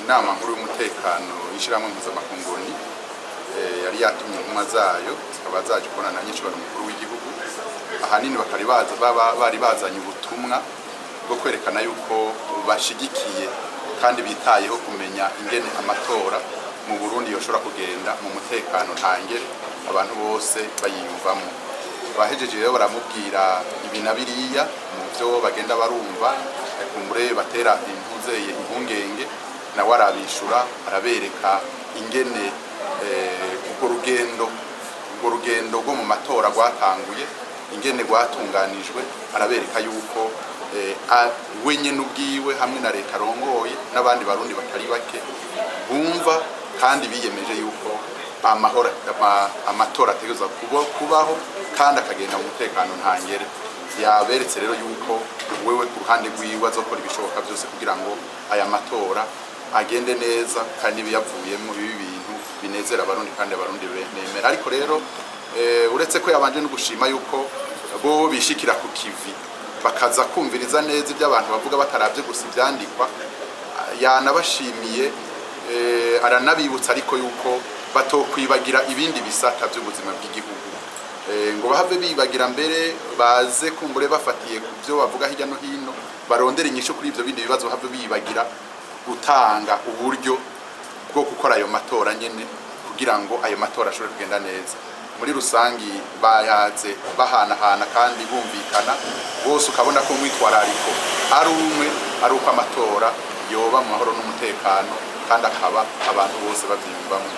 inama nkuru y'umutekano y'ishyirahamwe mpuzamakungu yari yatumye intumwa zayo zikaba zaje kubonana n'icibaro mukuru w'igihugu. Ahanini bari bazanye ubutumwa bwo kwerekana yuko bashigikiye kandi bitayeho kumenya ingene amatora mu Burundi yoshobora kugenda mu mutekano ntangere abantu bose bayiyumvamo. Bahejeje rero baramubwira ibi na biriya mu byo bagenda barumva, kumbure batera impuzeye impungenge, nawe arabishura arabereka ingene urwo rugendo rwo mu matora rwatanguye, ingene rwatunganijwe, arabereka yuko wenyene ubwiwe hamwe na leta arongoye n'abandi barundi batari bake bumva kandi biyemeje yuko amatora ategerezwa kubaho kandi akagenda mu mutekano ntangere. Yaberetse rero yuko wewe ku ruhande rwiwe azokora ibishoboka byose kugira ngo aya matora agende neza kandi biyavuyemo ibi bintu binezera abarundi kandi abarundi bemera. Ariko rero uretse ko yabanje no gushima yuko bo bishikira ku kivi bakaza kumviriza neza ibyo abantu bavuga bataravye gusa ivyandikwa, yanabashimiye aranabibutsa ariko yuko batokwibagira ibindi bisata by'ubuzima bw'igihugu, ngo bahave bibagira mbere baze kumbure bafatiye ku byo bavuga hirya no hino, barondera inyishu kuri ivyo bindi bibazo, bahave bibagira gutanga uburyo bwo gukora ayo matora nyene kugira ngo ayo matora ashobore kugenda neza. Muri rusangi bayaze bahanahana kandi bumvikana bose, ukabona ko mwitwarariko ari umwe, ari uko amatora yoba mu mahoro n'umutekano kandi akaba abantu bose bavyiyumvamo.